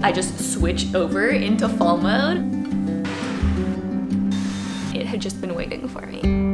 I just switch over into fall mode. It had just been waiting for me.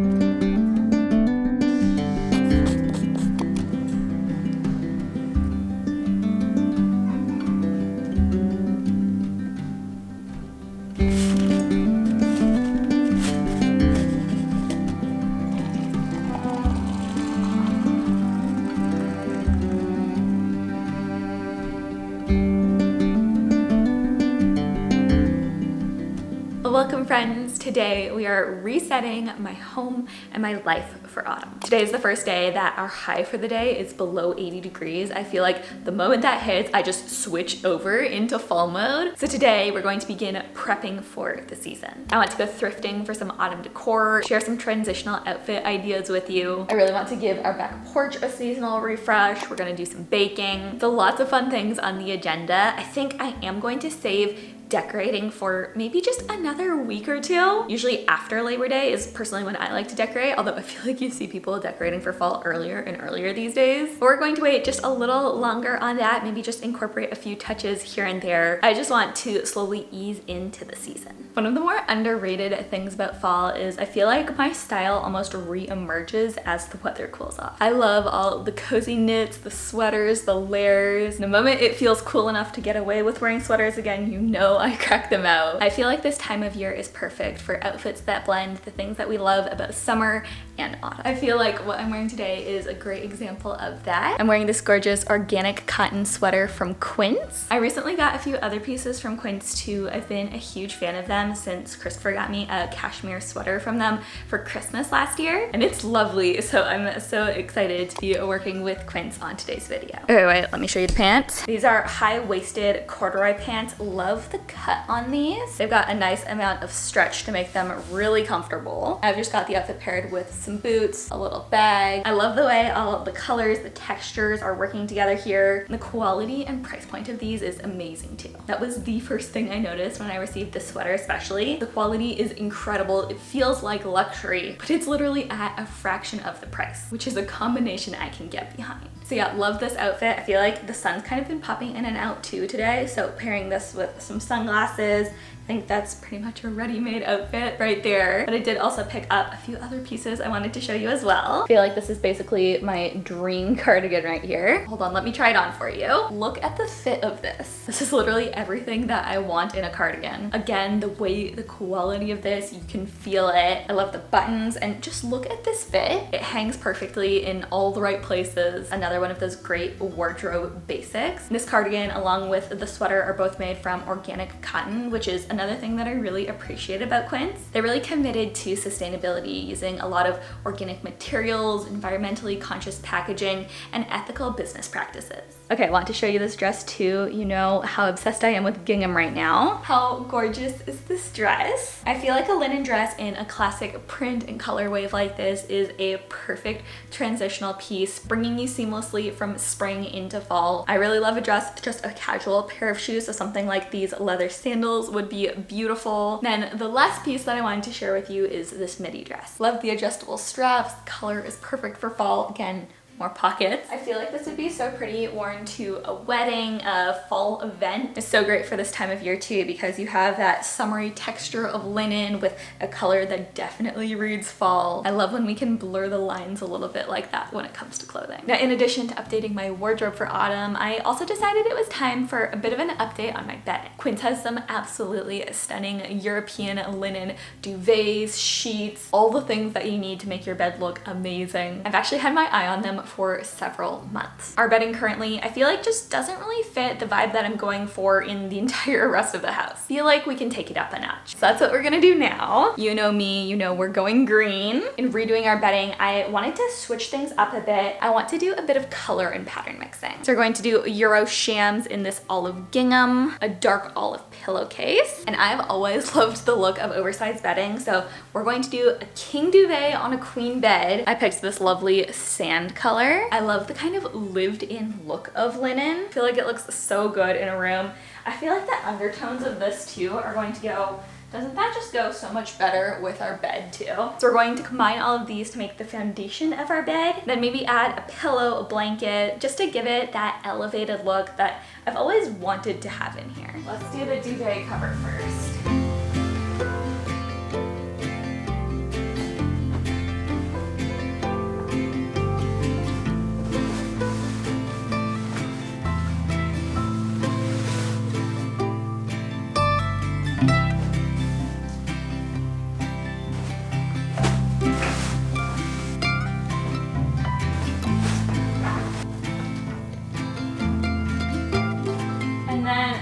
Welcome friends, today we are resetting my home and my life for autumn. Today is the first day that our high for the day is below 80 degrees. I feel like the moment that hits, I just switch over into fall mode. So today we're going to begin prepping for the season. I want to go thrifting for some autumn decor, share some transitional outfit ideas with you. I really want to give our back porch a seasonal refresh. We're gonna do some baking. So lots of fun things on the agenda. I think I am going to save decorating for maybe just another week or two. Usually after Labor Day is personally when I like to decorate, although I feel like you see people decorating for fall earlier and earlier these days. But we're going to wait just a little longer on that, maybe just incorporate a few touches here and there. I just want to slowly ease into the season. One of the more underrated things about fall is I feel like my style almost re-emerges as the weather cools off. I love all the cozy knits, the sweaters, the layers. The moment it feels cool enough to get away with wearing sweaters again, you know I crack them out. I feel like this time of year is perfect for outfits that blend the things that we love about summer and autumn. I feel like what I'm wearing today is a great example of that. I'm wearing this gorgeous organic cotton sweater from Quince. I recently got a few other pieces from Quince too. I've been a huge fan of them since Christopher got me a cashmere sweater from them for Christmas last year, and it's lovely, so I'm so excited to be working with Quince on today's video. Okay, wait, let me show you the pants. These are high-waisted corduroy pants. Love the cut on these. They've got a nice amount of stretch to make them really comfortable. I've just got the outfit paired with some boots, a little bag. I love the way all of the colors, the textures are working together here. The quality and price point of these is amazing too. That was the first thing I noticed when I received this sweater especially. The quality is incredible. It feels like luxury, but it's literally at a fraction of the price, which is a combination I can get behind. So yeah, love this outfit. I feel like the sun's kind of been popping in and out too today, so pairing this with some sunglasses, I think that's pretty much a ready-made outfit right there. But I did also pick up a few other pieces I wanted to show you as well. I feel like this is basically my dream cardigan right here. Hold on, let me try it on for you. Look at the fit of this. This is literally everything that I want in a cardigan. Again, the weight, the quality of this, you can feel it. I love the buttons, and just look at this fit. It hangs perfectly in all the right places. Another one of those great wardrobe basics. This cardigan along with the sweater are both made from organic cotton, which is another thing that I really appreciate about Quince. They're really committed to sustainability, using a lot of organic materials, environmentally conscious packaging, and ethical business practices. Okay, I want to show you this dress too. You know how obsessed I am with gingham right now. How gorgeous is this dress? I feel like a linen dress in a classic print and color wave like this is a perfect transitional piece, bringing you seamlessly from spring into fall. I really love a dress with just a casual pair of shoes, so something like these leather sandals would be beautiful. Then the last piece that I wanted to share with you is this midi dress. Love the adjustable straps. The color is perfect for fall. Again, more pockets. I feel like this would be so pretty worn to a wedding, a fall event. It's so great for this time of year too, because you have that summery texture of linen with a color that definitely reads fall. I love when we can blur the lines a little bit like that when it comes to clothing. Now, in addition to updating my wardrobe for autumn, I also decided it was time for a bit of an update on my bedding. Quince has some absolutely stunning European linen duvets, sheets, all the things that you need to make your bed look amazing. I've actually had my eye on them for several months. Our bedding currently, I feel like, just doesn't really fit the vibe that I'm going for in the entire rest of the house. I feel like we can take it up a notch. So that's what we're gonna do now. You know me, you know we're going green. In redoing our bedding, I wanted to switch things up a bit. I want to do a bit of color and pattern mixing. So we're going to do Euro shams in this olive gingham, a dark olive pillowcase, and I've always loved the look of oversized bedding, so we're going to do a king duvet on a queen bed. I picked this lovely sand color. I love the kind of lived-in look of linen. I feel like it looks so good in a room. I feel like the undertones of this too are going to go Doesn't that just go so much better with our bed too? So we're going to combine all of these to make the foundation of our bed, then maybe add a pillow, a blanket, just to give it that elevated look that I've always wanted to have in here. Let's do the duvet cover first.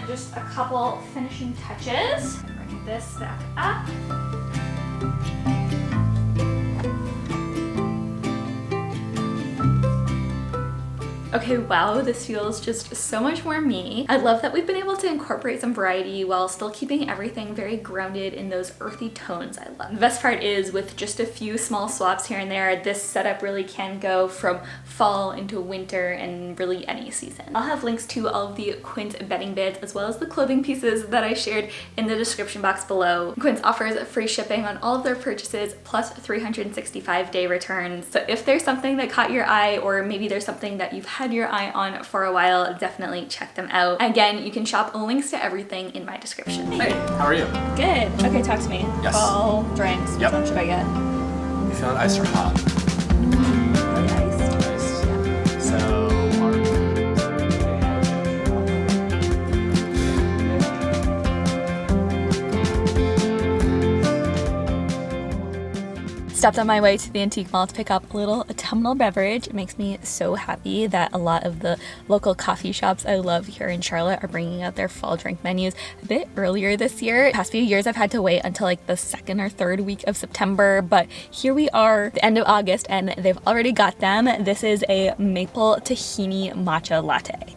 Just a couple finishing touches. Bring this back up. Okay, wow, this feels just so much more me. I love that we've been able to incorporate some variety while still keeping everything very grounded in those earthy tones I love. The best part is with just a few small swaps here and there, this setup really can go from fall into winter and really any season. I'll have links to all of the Quince bedding bits as well as the clothing pieces that I shared in the description box below. Quince offers free shipping on all of their purchases plus 365-day returns. So if there's something that caught your eye, or maybe there's something that you've had your eye on for a while, definitely check them out. Again, you can shop links to everything in my description. Hey, how are you? Good. Okay, talk to me. Yes. Fall drinks. Yep. Which one should I get? You feeling iced or hot? Really iced. Nice. Yeah. So, Stopped on my way to the antique mall to pick up a little autumnal beverage. It makes me so happy that a lot of the local coffee shops I love here in Charlotte are bringing out their fall drink menus a bit earlier this year. The past few years I've had to wait until like the second or third week of September, but here we are, the end of August, and they've already got them. This is a maple tahini matcha latte.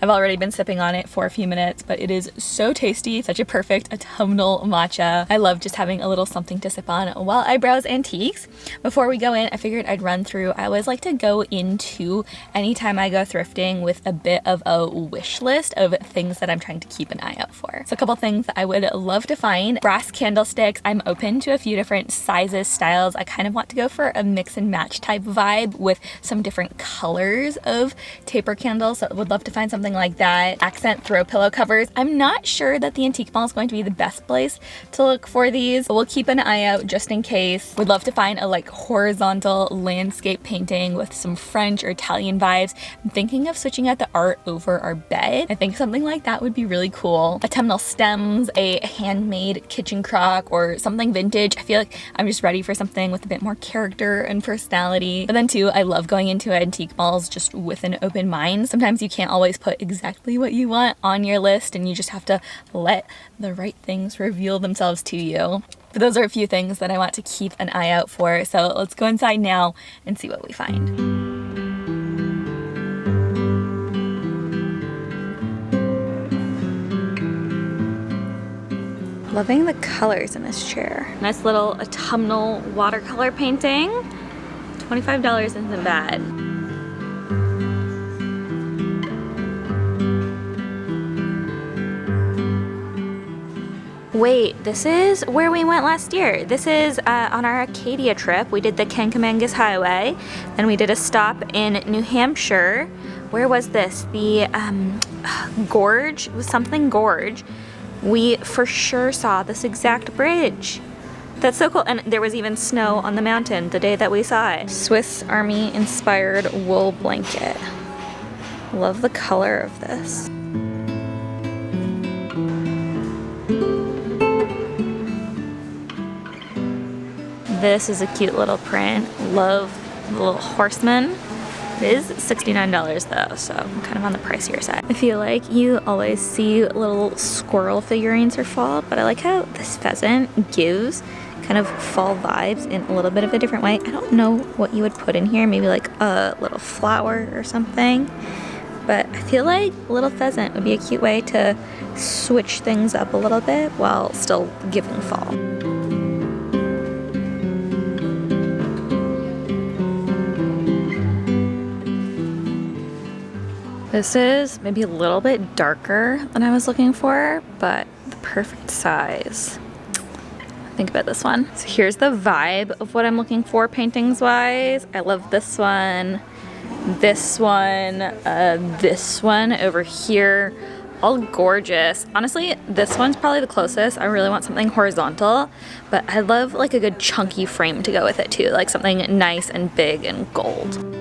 I've already been sipping on it for a few minutes, but it is so tasty, such a perfect autumnal matcha. I love just having a little something to sip on while I browse antiques. Before we go in, I figured I'd run through. I always like to go into anytime I go thrifting with a bit of a wish list of things that I'm trying to keep an eye out for. So a couple things that I would love to find. Brass candlesticks. I'm open to a few different sizes, styles. I kind of want to go for a mix and match type vibe with some different colors of taper candles. So I would love to find something like that. Accent throw pillow covers. I'm not sure that the antique mall is going to be the best place to look for these, but we'll keep an eye out just in case. Would love to find a like horizontal landscape painting with some French or Italian vibes. I'm thinking of switching out the art over our bed. I think something like that would be really cool. Autumnal stems, a handmade kitchen crock, or something vintage. I feel like I'm just ready for something with a bit more character and personality. But then too, I love going into antique malls just with an open mind. Sometimes you can't always put exactly what you want on your list, and you just have to let the right things reveal themselves to you. But those are a few things that I want to keep an eye out for. So let's go inside now and see what we find. Loving the colors in this chair. Nice little autumnal watercolor painting. $25 isn't bad. Wait, this is where we went last year. This is on our Acadia trip. We did the Kankamangas Highway, then we did a stop in New Hampshire. Where was this? The gorge? It was something gorge. We for sure saw this exact bridge. That's so cool. And there was even snow on the mountain the day that we saw it. Swiss Army inspired wool blanket. Love the color of this. This is a cute little print. Love the little horseman. It is $69 though, so I'm kind of on the pricier side. I feel like you always see little squirrel figurines for fall, but I like how this pheasant gives kind of fall vibes in a little bit of a different way. I don't know what you would put in here, maybe like a little flower or something, but I feel like a little pheasant would be a cute way to switch things up a little bit while still giving fall. This is maybe a little bit darker than I was looking for, but the perfect size. think about this one. So here's the vibe of what I'm looking for paintings wise. I love this one over here. All gorgeous. Honestly, this one's probably the closest. I really want something horizontal, but I love like a good chunky frame to go with it too, like something nice and big and gold.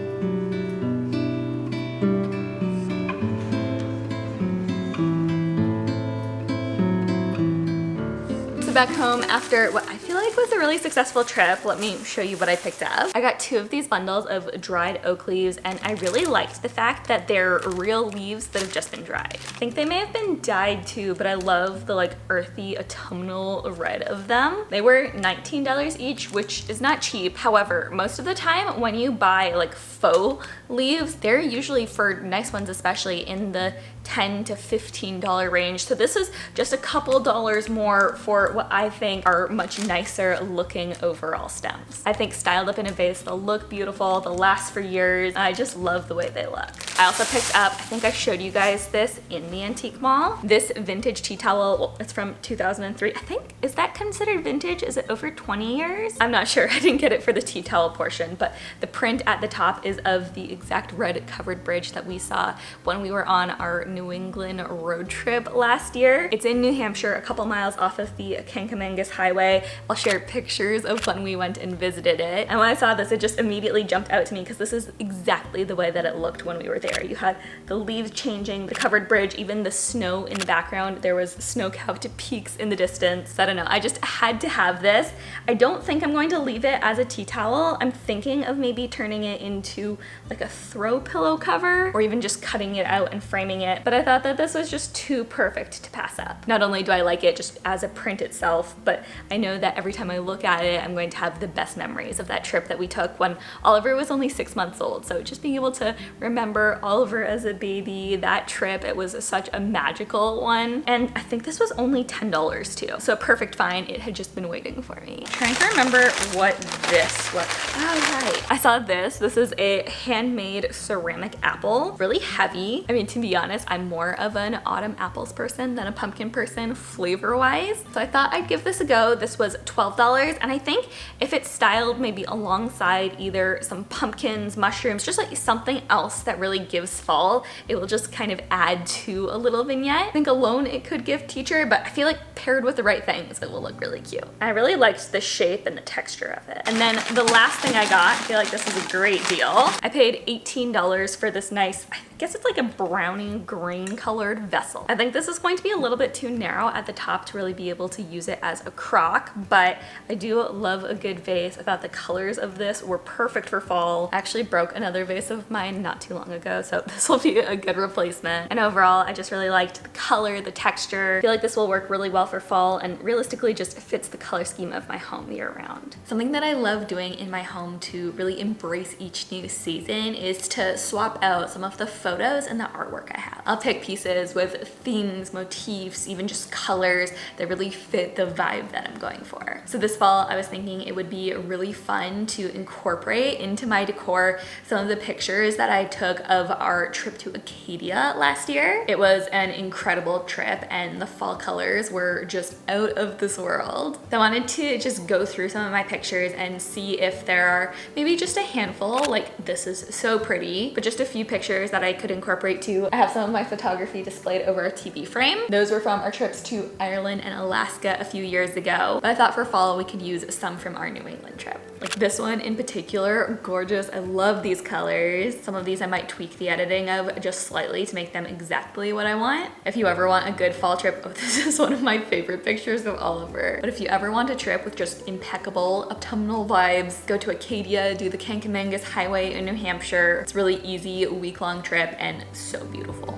Back home after what I feel like was a really successful trip. Let me show you what I picked up. I got 2 of these bundles of dried oak leaves, and I really liked the fact that they're real leaves that have just been dried. I think they may have been dyed too, but I love the like earthy autumnal red of them. They were $19 each, which is not cheap. However, most of the time when you buy like faux leaves, they're usually, for nice ones especially, in the $10 to $15 range. So this is just a couple dollars more for what I think are much nicer looking overall stems. I think styled up in a vase, they'll look beautiful, they'll last for years. I just love the way they look. I also picked up, I think I showed you guys this in the antique mall, this vintage tea towel. Well, it's from 2003. I think, is that considered vintage? Is it over 20 years? I'm not sure. I didn't get it for the tea towel portion, but the print at the top is of the exact red covered bridge that we saw when we were on our New England road trip last year. It's in New Hampshire, a couple miles off of the Kankamangas Highway. I'll share pictures of when we went and visited it. And when I saw this, it just immediately jumped out to me because this is exactly the way that it looked when we were there. You had the leaves changing, the covered bridge, even the snow in the background. There was snow-capped peaks in the distance. I don't know, I just had to have this. I don't think I'm going to leave it as a tea towel. I'm thinking of maybe turning it into like a throw pillow cover, or even just cutting it out and framing it. But I thought that this was just too perfect to pass up. Not only do I like it just as a print itself, but I know that every time I look at it, I'm going to have the best memories of that trip that we took when Oliver was only 6 months old. So just being able to remember Oliver as a baby, that trip, it was such a magical one. And I think this was only $10 too. So a perfect find. It had just been waiting for me. I'm trying to remember what this was. Oh, right. I saw this. This is a handmade ceramic apple. Really heavy. I mean, to be honest, I'm more of an autumn apples person than a pumpkin person flavor-wise. So I thought I'd give this a go. This was $12, and I think if it's styled maybe alongside either some pumpkins, mushrooms, just like something else that really gives fall, it will just kind of add to a little vignette. I think alone it could give teacher, but I feel like paired with the right things, it will look really cute. I really liked the shape and the texture of it. And then the last thing I got, I feel like this is a great deal. I paid $18 for this nice, I guess it's like a brownie green colored vessel. I think this is going to be a little bit too narrow at the top to really be able to use it as a crock, but I do love a good vase. I thought the colors of this were perfect for fall. I actually broke another vase of mine not too long ago, so this will be a good replacement. And overall, I just really liked the color, the texture. I feel like this will work really well for fall and realistically just fits the color scheme of my home year round. Something that I love doing in my home to really embrace each new season is to swap out some of the photos and the artwork I have. I'll pick pieces with themes, motifs, even just colors that really fit the vibe that I'm going for. So this fall, I was thinking it would be really fun to incorporate into my decor some of the pictures that I took of our trip to Acadia last year. It was an incredible trip and the fall colors were just out of this world. So I wanted to just go through some of my pictures and see if there are maybe just a handful, like this is so pretty, but just a few pictures that I could incorporate too. I have some of my photography displayed over a TV frame. Those were from our trips to Ireland and Alaska a few years ago, but I thought for fall we could use some from our New England trip. Like this one in particular, gorgeous. I love these colors. Some of these I might tweak the editing of just slightly to make them exactly what I want. If you ever want a good fall trip, oh, this is one of my favorite pictures of Oliver. But if you ever want a trip with just impeccable autumnal vibes, go to Acadia, do the Kankamangas Highway in New Hampshire. It's really easy, week-long trip and so beautiful.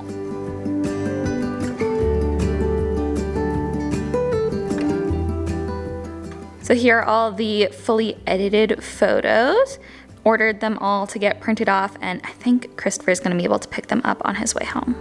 So here are all the fully edited photos. Ordered them all to get printed off, and I think Christopher's gonna be able to pick them up on his way home.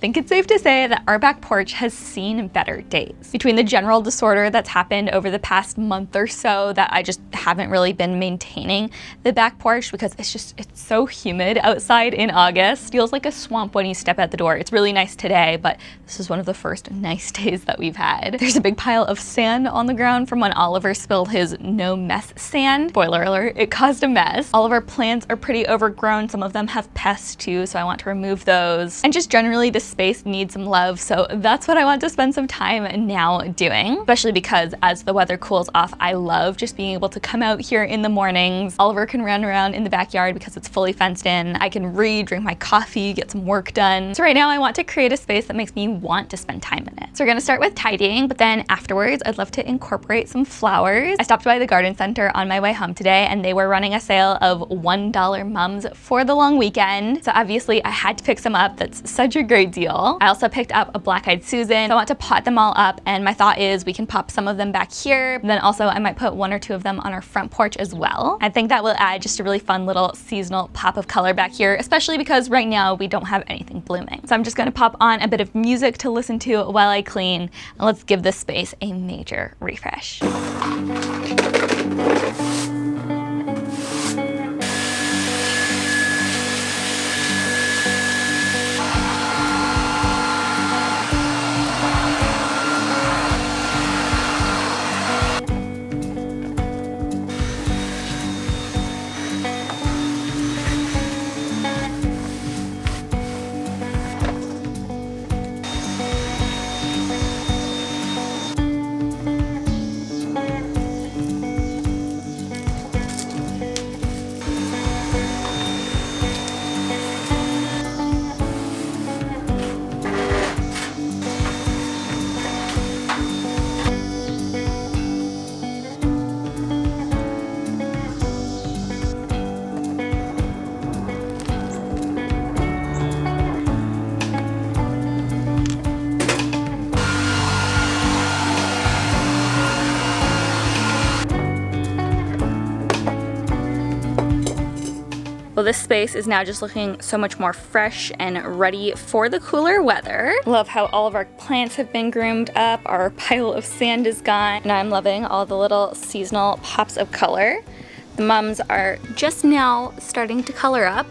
think it's safe to say that our back porch has seen better days. Between the general disorder that's happened over the past month or so that I just haven't really been maintaining the back porch because it's so humid outside in August. Feels like a swamp when you step out the door. It's really nice today, but this is one of the first nice days that we've had. There's a big pile of sand on the ground from when Oliver spilled his no mess sand. Spoiler alert, it caused a mess. All of our plants are pretty overgrown. Some of them have pests too, so I want to remove those. And just generally the space needs some love, so that's what I want to spend some time now doing, especially because as the weather cools off, I love just being able to come out here in the mornings. Oliver can run around in the backyard because it's fully fenced in. I can read, drink my coffee, get some work done. So right now I want to create a space that makes me want to spend time in it. So we're gonna start with tidying, but then afterwards I'd love to incorporate some flowers. I stopped by the garden center on my way home today and they were running a sale of $1 mums for the long weekend. So obviously I had to pick some up. That's such a great deal. I also picked up a black-eyed Susan. So I want to pot them all up, and my thought is we can pop some of them back here. Then also I might put 1 or 2 of them on our front porch as well. I think that will add just a really fun little seasonal pop of color back here, especially because right now we don't have anything blooming. So I'm just gonna pop on a bit of music to listen to while I clean, and let's give this space a major refresh. Well, this space is now just looking so much more fresh and ready for the cooler weather. Love how all of our plants have been groomed up, our pile of sand is gone, and I'm loving all the little seasonal pops of color. The mums are just now starting to color up.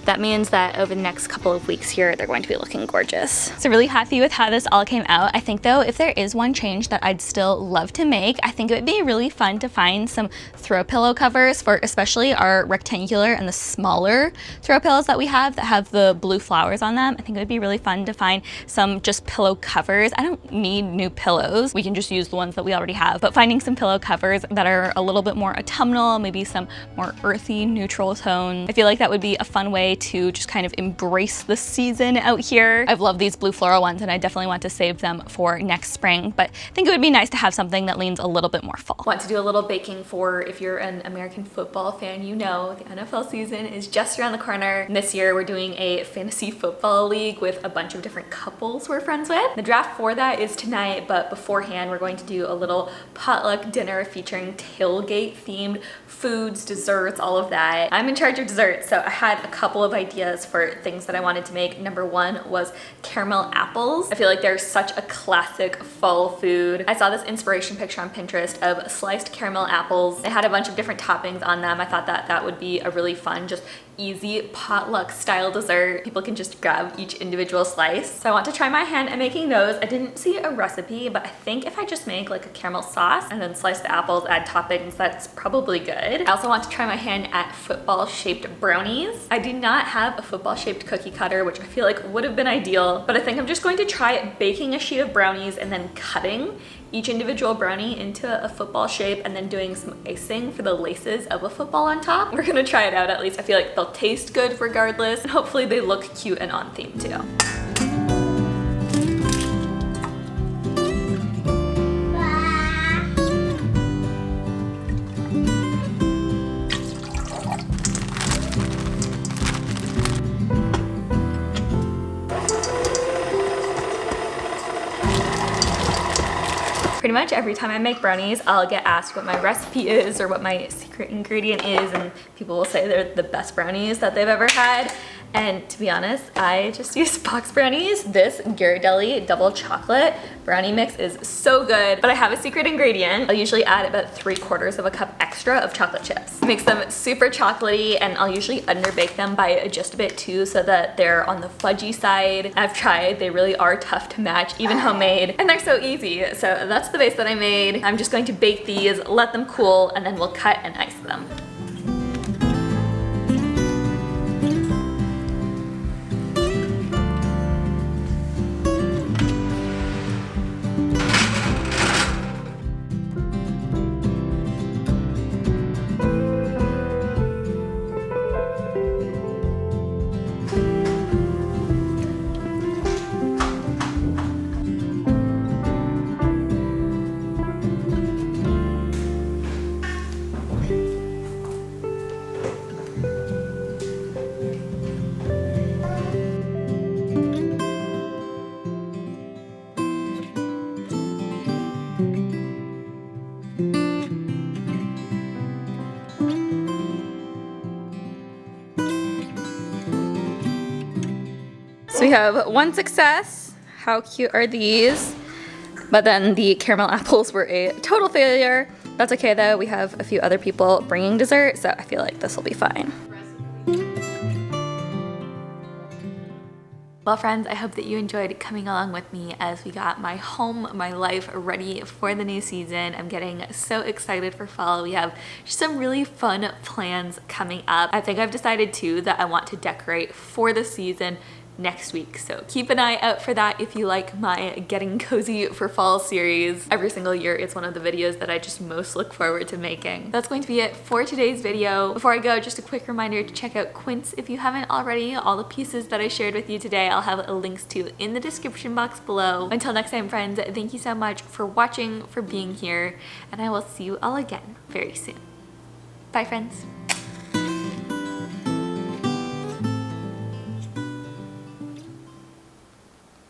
That means that over the next couple of weeks here, they're going to be looking gorgeous. So really happy with how this all came out. I think though, if there is one change that I'd still love to make, I think it would be really fun to find some throw pillow covers for especially our rectangular and the smaller throw pillows that we have that have the blue flowers on them. I think it would be really fun to find some just pillow covers. I don't need new pillows. We can just use the ones that we already have, but finding some pillow covers that are a little bit more autumnal, maybe some more earthy, neutral tone. I feel like that would be a fun way to just kind of embrace the season out here. I've loved these blue floral ones and I definitely want to save them for next spring, but I think it would be nice to have something that leans a little bit more fall. Want to do a little baking for, if you're an American football fan, you know the NFL season is just around the corner. And this year we're doing a fantasy football league with a bunch of different couples we're friends with. The draft for that is tonight, but beforehand we're going to do a little potluck dinner featuring tailgate themed foods, desserts, all of that. I'm in charge of desserts, so I had a couple of ideas for things that I wanted to make. Number one was caramel apples. I feel like they're such a classic fall food. I saw this inspiration picture on Pinterest of sliced caramel apples. They had a bunch of different toppings on them. I thought that that would be a really fun, just easy potluck style dessert. People can just grab each individual slice. So I want to try my hand at making those. I didn't see a recipe, but I think if I just make like a caramel sauce and then slice the apples, add toppings, that's probably good. I also want to try my hand at football shaped brownies. I do not have a football shaped cookie cutter, which I feel like would have been ideal, but I think I'm just going to try baking a sheet of brownies and then cutting each individual brownie into a football shape and then doing some icing for the laces of a football on top. We're gonna try it out at least. I feel like they'll taste good regardless, and hopefully they look cute and on theme too. Pretty much every time I make brownies, I'll get asked what my recipe is or what my secret ingredient is, and people will say they're the best brownies that they've ever had. And to be honest, I just use box brownies. This Ghirardelli double chocolate brownie mix is so good, but I have a secret ingredient. I'll usually add about 3/4 of a cup extra of chocolate chips. It makes them super chocolatey, and I'll usually underbake them by just a bit too so that they're on the fudgy side. I've tried, they really are tough to match, even homemade, and they're so easy. So that's the base that I made. I'm just going to bake these, let them cool, and then we'll cut and ice them. So we have one success. How cute are these? But then the caramel apples were a total failure. That's okay though, we have a few other people bringing dessert, so I feel like this will be fine. Well friends, I hope that you enjoyed coming along with me as we got my home, my life ready for the new season. I'm getting so excited for fall. We have just some really fun plans coming up. I think I've decided too that I want to decorate for the season next week, so keep an eye out for that if you like my Getting Cozy for Fall series. Every single year it's one of the videos that I just most look forward to making. That's going to be it for today's video. Before I go, just a quick reminder to check out Quince if you haven't already. All the pieces that I shared with you today I'll have links to in the description box below. Until next time friends, thank you so much for watching, for being here, and I will see you all again very soon. Bye friends.